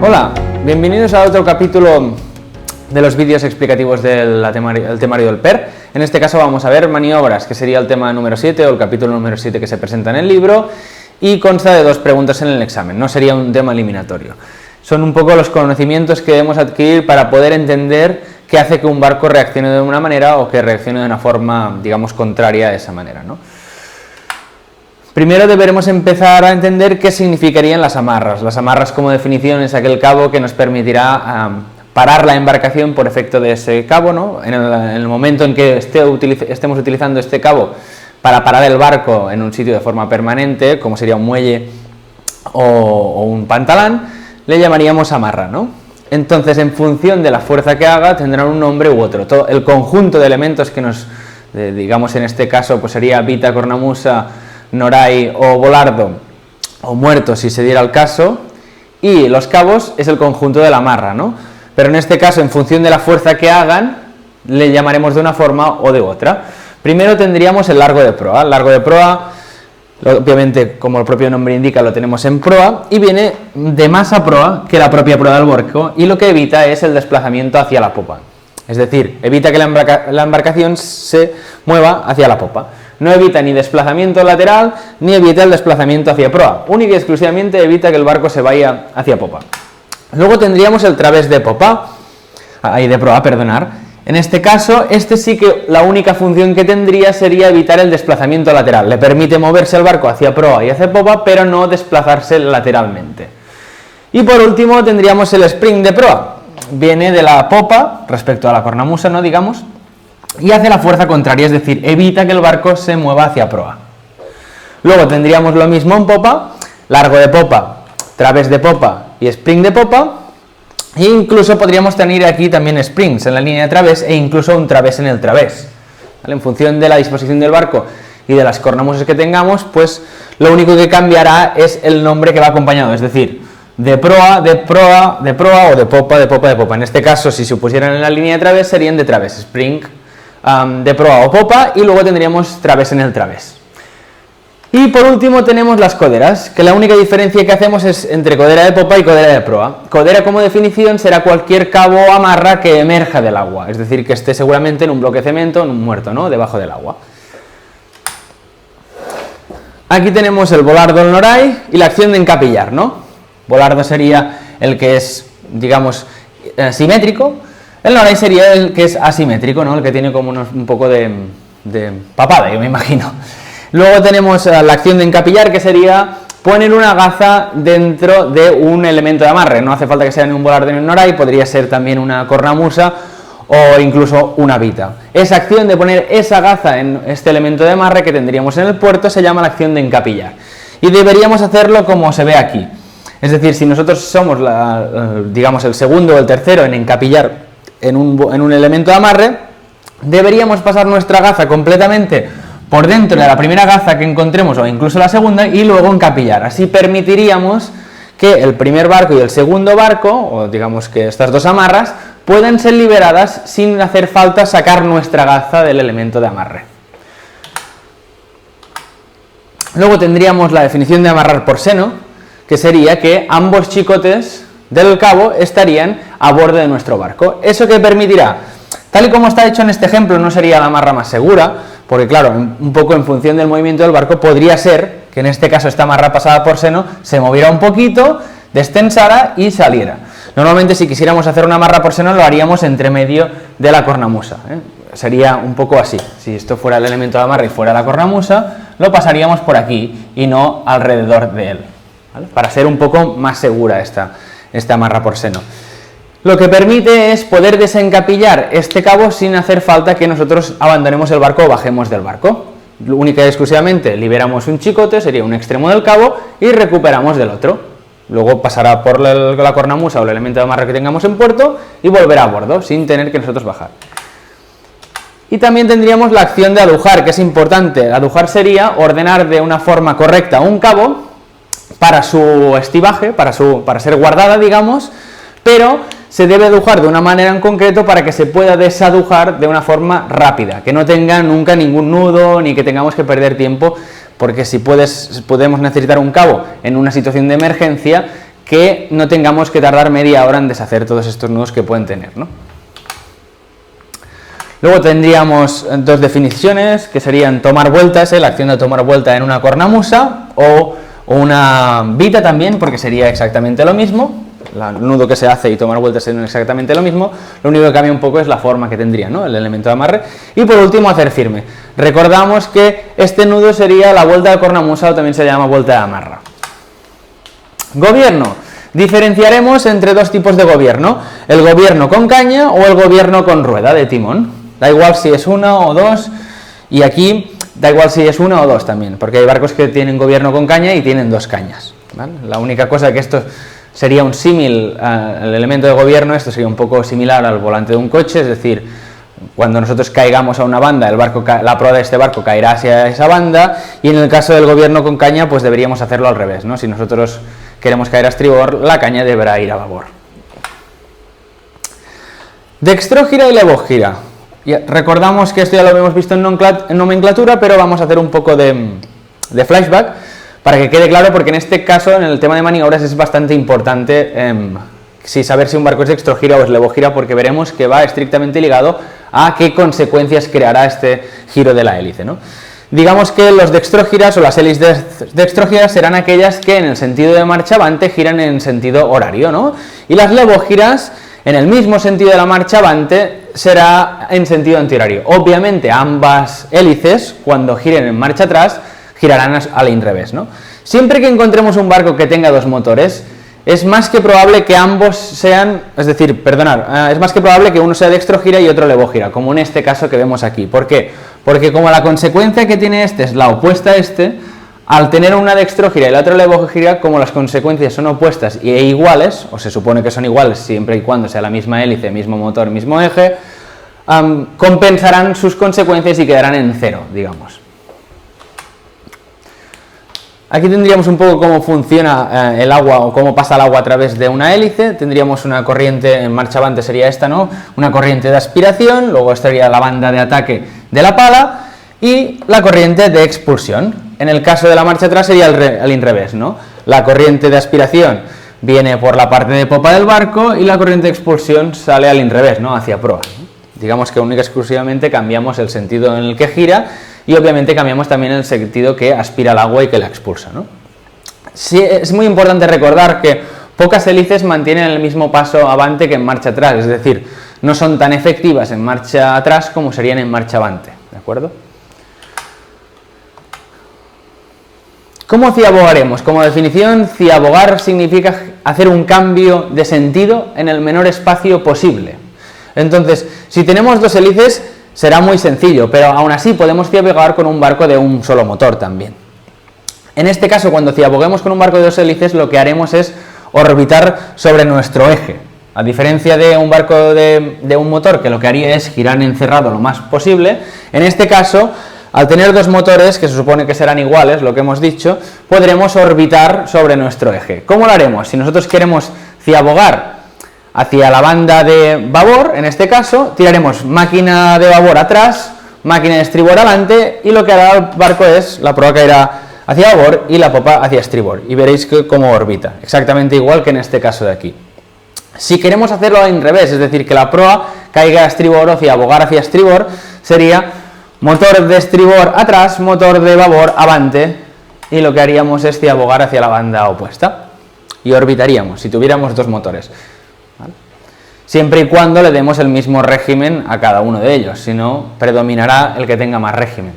Hola, bienvenidos a otro capítulo de los vídeos explicativos del temario del PER. En este caso vamos a ver maniobras, que sería el tema número 7 o el capítulo número 7 que se presenta en el libro, y consta de 2 preguntas en el examen, no sería un tema eliminatorio. Son un poco los conocimientos que debemos adquirir para poder entender qué hace que un barco reaccione de una manera o que reaccione de una forma, digamos, contraria a esa manera, ¿no? Primero deberemos empezar a entender qué significarían las amarras. Las amarras, como definición, es aquel cabo que nos permitirá parar la embarcación por efecto de ese cabo, ¿no? En el momento en que estemos utilizando este cabo para parar el barco en un sitio de forma permanente, como sería un muelle o un pantalán, le llamaríamos amarra, ¿no? Entonces, en función de la fuerza que haga, tendrán un nombre u otro. Todo el conjunto de elementos que nos, digamos en este caso, pues sería vita, cornamusa, noray o volardo, o muerto si se diera el caso, y los cabos es el conjunto de la amarra, ¿no? Pero en este caso, en función de la fuerza que hagan, le llamaremos de una forma o de otra. Primero tendríamos el largo de proa. El largo de proa, obviamente, como el propio nombre indica, lo tenemos en proa, y viene de más a proa que la propia proa del barco, y lo que evita es el desplazamiento hacia la popa. Es decir, evita que la embarcación se mueva hacia la popa. No evita ni desplazamiento lateral, ni evita el desplazamiento hacia proa. Única y exclusivamente evita que el barco se vaya hacia popa. Luego tendríamos el través de proa. En este caso, este sí que la única función que tendría sería evitar el desplazamiento lateral. Le permite moverse el barco hacia proa y hacia popa, pero no desplazarse lateralmente. Y por último tendríamos el spring de proa. Viene de la popa, respecto a la cornamusa, ¿no? Digamos, y hace la fuerza contraria, es decir, evita que el barco se mueva hacia proa. Luego tendríamos lo mismo en popa, largo de popa, través de popa y spring de popa, e incluso podríamos tener aquí también springs en la línea de través e incluso un través en el través, ¿vale? En función de la disposición del barco y de las cornamusas que tengamos, pues lo único que cambiará es el nombre que va acompañado, es decir, de proa, de proa, de proa o de popa, de popa, de popa. En este caso, si se pusieran en la línea de través, serían de través, spring, de proa o popa, y luego tendríamos través en el través. Y por último tenemos las coderas, que la única diferencia que hacemos es entre codera de popa y codera de proa. Codera, como definición, será cualquier cabo o amarra que emerja del agua, es decir, que esté seguramente en un bloque de cemento, en un muerto, ¿no?, debajo del agua. Aquí tenemos el volardo, el noray y la acción de encapillar, ¿no? Volardo sería el que es, digamos, simétrico. El noray sería el que es asimétrico, ¿no?, el que tiene como un poco de papada, yo me imagino. Luego tenemos la acción de encapillar, que sería poner una gaza dentro de un elemento de amarre. No hace falta que sea ni un volardo ni un noray, podría ser también una cornamusa o incluso una vita. Esa acción de poner esa gaza en este elemento de amarre que tendríamos en el puerto se llama la acción de encapillar. Y deberíamos hacerlo como se ve aquí. Es decir, si nosotros somos, digamos, el segundo o el tercero en encapillar en un elemento de amarre, deberíamos pasar nuestra gaza completamente por dentro de la primera gaza que encontremos o incluso la segunda y luego encapillar. Así permitiríamos que el primer barco y el segundo barco, o digamos que estas dos amarras, puedan ser liberadas sin hacer falta sacar nuestra gaza del elemento de amarre. Luego tendríamos la definición de amarrar por seno, que sería que ambos chicotes del cabo estarían a borde de nuestro barco. ¿Eso qué permitirá? Tal y como está hecho en este ejemplo, no sería la amarra más segura, porque claro, un poco en función del movimiento del barco, podría ser que en este caso esta amarra pasada por seno se moviera un poquito, destensara y saliera. Normalmente, si quisiéramos hacer una amarra por seno, lo haríamos entre medio de la cornamusa, ¿eh? Sería un poco así. Si esto fuera el elemento de amarre y fuera la cornamusa, lo pasaríamos por aquí y no alrededor de él, ¿vale?, para ser un poco más segura esta amarra por seno. Lo que permite es poder desencapillar este cabo sin hacer falta que nosotros abandonemos el barco o bajemos del barco. Única y exclusivamente liberamos un chicote, sería un extremo del cabo, y recuperamos del otro. Luego pasará por la cornamusa o el elemento de amarre que tengamos en puerto y volverá a bordo, sin tener que nosotros bajar. Y también tendríamos la acción de adujar, que es importante. Adujar sería ordenar de una forma correcta un cabo para su estibaje, para ser guardada, digamos, pero se debe adujar de una manera en concreto para que se pueda desadujar de una forma rápida, que no tenga nunca ningún nudo ni que tengamos que perder tiempo, porque si podemos necesitar un cabo en una situación de emergencia, que no tengamos que tardar media hora en deshacer todos estos nudos que pueden tener, ¿no? Luego tendríamos dos definiciones, que serían tomar vueltas, la acción de tomar vuelta en una cornamusa, o una vita también, porque sería exactamente lo mismo. El nudo que se hace y tomar vueltas es exactamente lo mismo, lo único que cambia un poco es la forma que tendría, ¿no? El elemento de amarre. Y por último, hacer firme. Recordamos que este nudo sería la vuelta de cornamusa, o también se llama vuelta de amarra. Gobierno. Diferenciaremos entre dos tipos de gobierno, el gobierno con caña o el gobierno con rueda de timón. Da igual si es una o dos, y aquí da igual si es una o dos también, porque hay barcos que tienen gobierno con caña y tienen dos cañas, ¿vale? La única cosa que esto sería un símil al elemento de gobierno, esto sería un poco similar al volante de un coche, es decir, cuando nosotros caigamos a una banda, la proa de este barco caerá hacia esa banda, y en el caso del gobierno con caña, pues deberíamos hacerlo al revés, ¿no? Si nosotros queremos caer a estribor, la caña deberá ir a babor. Dextrógira y levógira. Recordamos que esto ya lo habíamos visto en nomenclatura, pero vamos a hacer un poco de flashback para que quede claro, porque en este caso, en el tema de maniobras, es bastante importante saber si un barco es dextrógira o es levógira, porque veremos que va estrictamente ligado a qué consecuencias creará este giro de la hélice, ¿no? Digamos que los dextrógiras o las hélices dextrógiras serán aquellas que en el sentido de marcha avante giran en sentido horario, ¿no? Y las levógiras, en el mismo sentido de la marcha avante, será en sentido antihorario. Obviamente ambas hélices, cuando giren en marcha atrás, girarán al inrevés, ¿no? Siempre que encontremos un barco que tenga dos motores, es más que probable que ambos sean, es más que probable que uno sea dextrógira y otro levógira, como en este caso que vemos aquí. ¿Por qué? Porque como la consecuencia que tiene este es la opuesta a este, al tener una dextrógira y la otra levógira, como las consecuencias son opuestas e iguales, o se supone que son iguales siempre y cuando sea la misma hélice, mismo motor, mismo eje, compensarán sus consecuencias y quedarán en cero, digamos. Aquí tendríamos un poco cómo funciona el agua, o cómo pasa el agua a través de una hélice. Tendríamos una corriente en marcha avante, sería esta, ¿no? Una corriente de aspiración, luego estaría la banda de ataque de la pala y la corriente de expulsión. En el caso de la marcha atrás sería al inrevés, ¿no? La corriente de aspiración viene por la parte de popa del barco y la corriente de expulsión sale al inrevés, ¿no? Hacia proa, ¿no? Digamos que única y exclusivamente cambiamos el sentido en el que gira, y obviamente cambiamos también el sentido que aspira el agua y que la expulsa, ¿no? Sí, es muy importante recordar que pocas hélices mantienen el mismo paso avante que en marcha atrás, es decir, no son tan efectivas en marcha atrás como serían en marcha avante, ¿de acuerdo? ¿Cómo ciabogaremos? Como definición, ciabogar significa hacer un cambio de sentido en el menor espacio posible. Entonces, si tenemos dos hélices, será muy sencillo, pero aún así podemos ciabogar con un barco de un solo motor también. En este caso, cuando ciaboguemos con un barco de dos hélices, lo que haremos es orbitar sobre nuestro eje. A diferencia de un barco de un motor, que lo que haría es girar encerrado lo más posible, en este caso, al tener dos motores, que se supone que serán iguales, lo que hemos dicho, podremos orbitar sobre nuestro eje. ¿Cómo lo haremos? Si nosotros queremos ciabogar hacia la banda de babor, en este caso, tiraremos máquina de babor atrás, máquina de estribor adelante, y lo que hará el barco es, la proa caerá hacia babor y la popa hacia estribor, y veréis cómo orbita, exactamente igual que en este caso de aquí. Si queremos hacerlo al revés, es decir, que la proa caiga a estribor o ciabogar hacia estribor, sería motor de estribor atrás, motor de babor avante, y lo que haríamos es ciabogar hacia la banda opuesta, y orbitaríamos, si tuviéramos dos motores. ¿Vale? Siempre y cuando le demos el mismo régimen a cada uno de ellos, si no, predominará el que tenga más régimen.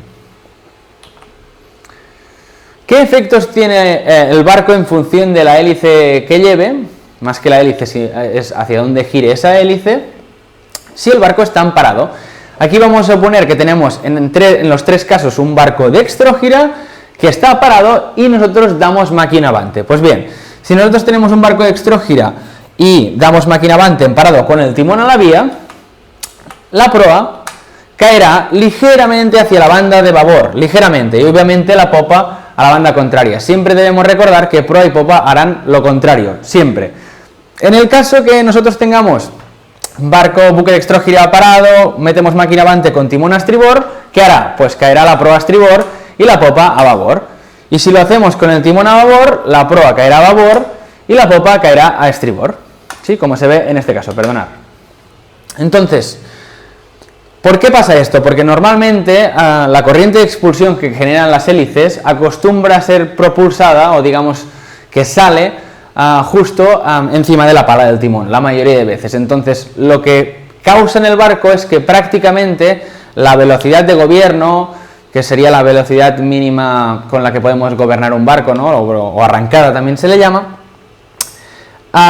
¿Qué efectos tiene el barco en función de la hélice que lleve? Más que la hélice, si es hacia dónde gire esa hélice, si el barco está amparado. Aquí vamos a suponer que tenemos en los tres casos un barco dextrógira que está parado y nosotros damos máquina avante. Pues bien, si nosotros tenemos un barco dextrógira y damos máquina avante en parado con el timón a la vía, la proa caerá ligeramente hacia la banda de babor, ligeramente, y obviamente la popa a la banda contraria. Siempre debemos recordar que proa y popa harán lo contrario, siempre. En el caso que nosotros tengamos barco buque dextrógira parado, metemos máquina avante con timón a estribor, ¿qué hará? Pues caerá la proa a estribor y la popa a babor. Y si lo hacemos con el timón a babor, la proa caerá a babor y la popa caerá a estribor, ¿sí? Como se ve en este caso, perdonad. Entonces, ¿por qué pasa esto? Porque normalmente la corriente de expulsión que generan las hélices acostumbra a ser propulsada, o digamos que sale justo encima de la pala del timón, la mayoría de veces. Entonces, lo que causa en el barco es que prácticamente la velocidad de gobierno, que sería la velocidad mínima con la que podemos gobernar un barco, ¿no? o arrancada también se le llama,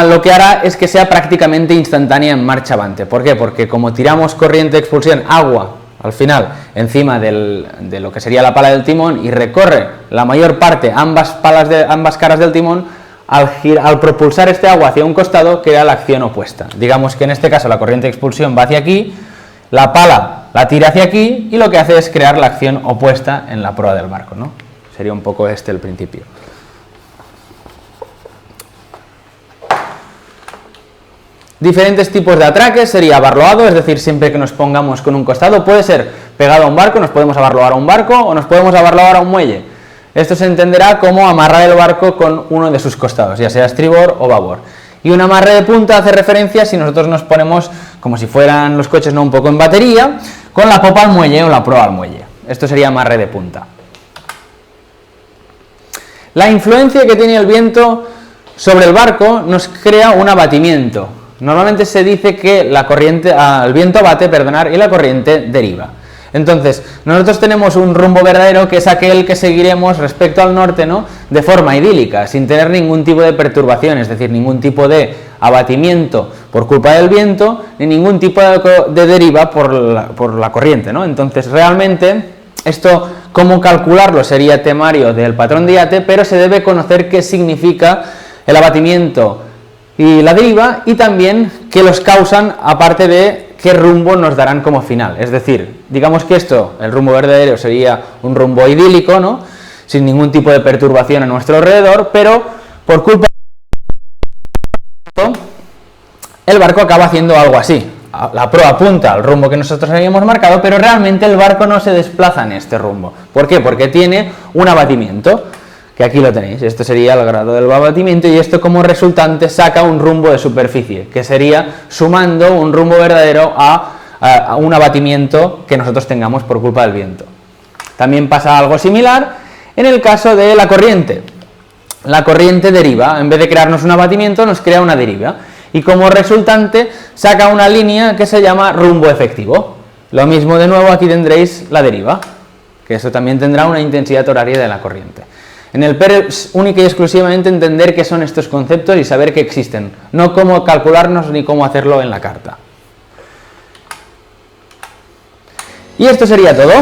lo que hará es que sea prácticamente instantánea en marcha avante. ¿Por qué? Porque como tiramos corriente de expulsión, agua, al final, encima de lo que sería la pala del timón y recorre la mayor parte, ambas caras del timón, al propulsar este agua hacia un costado, crea la acción opuesta. Digamos que en este caso la corriente de expulsión va hacia aquí, la pala la tira hacia aquí y lo que hace es crear la acción opuesta en la proa del barco, ¿no? Sería un poco este el principio. Diferentes tipos de atraques, sería abarloado, es decir, siempre que nos pongamos con un costado, puede ser pegado a un barco, nos podemos abarloar a un barco o nos podemos abarloar a un muelle. Esto se entenderá como amarrar el barco con uno de sus costados, ya sea estribor o babor. Y un amarre de punta hace referencia si nosotros nos ponemos, como si fueran los coches, no un poco en batería, con la popa al muelle o la proa al muelle. Esto sería amarre de punta. La influencia que tiene el viento sobre el barco nos crea un abatimiento. Normalmente se dice que el viento abate, y la corriente deriva. Entonces, nosotros tenemos un rumbo verdadero que es aquel que seguiremos respecto al norte, ¿no? De forma idílica, sin tener ningún tipo de perturbación, es decir, ningún tipo de abatimiento por culpa del viento, ni ningún tipo de deriva por la corriente, ¿no? Entonces, realmente, esto, cómo calcularlo sería temario del patrón de IATE, pero se debe conocer qué significa el abatimiento y la deriva, y también qué los causan, aparte de qué rumbo nos darán como final. Es decir, digamos que el rumbo verdadero sería un rumbo idílico, ¿no? Sin ningún tipo de perturbación a nuestro alrededor, pero por culpa de el barco acaba haciendo algo así. La proa apunta al rumbo que nosotros habíamos marcado, pero realmente el barco no se desplaza en este rumbo. ¿Por qué? Porque tiene un abatimiento, que aquí lo tenéis. Esto sería el grado del abatimiento y esto como resultante saca un rumbo de superficie, que sería sumando un rumbo verdadero a un abatimiento que nosotros tengamos por culpa del viento. También pasa algo similar en el caso de la corriente. La corriente deriva, en vez de crearnos un abatimiento nos crea una deriva y como resultante saca una línea que se llama rumbo efectivo. Lo mismo de nuevo aquí tendréis la deriva, que eso también tendrá una intensidad horaria de la corriente. En el PER es única y exclusivamente entender qué son estos conceptos y saber que existen, no cómo calcularnos ni cómo hacerlo en la carta. Y esto sería todo.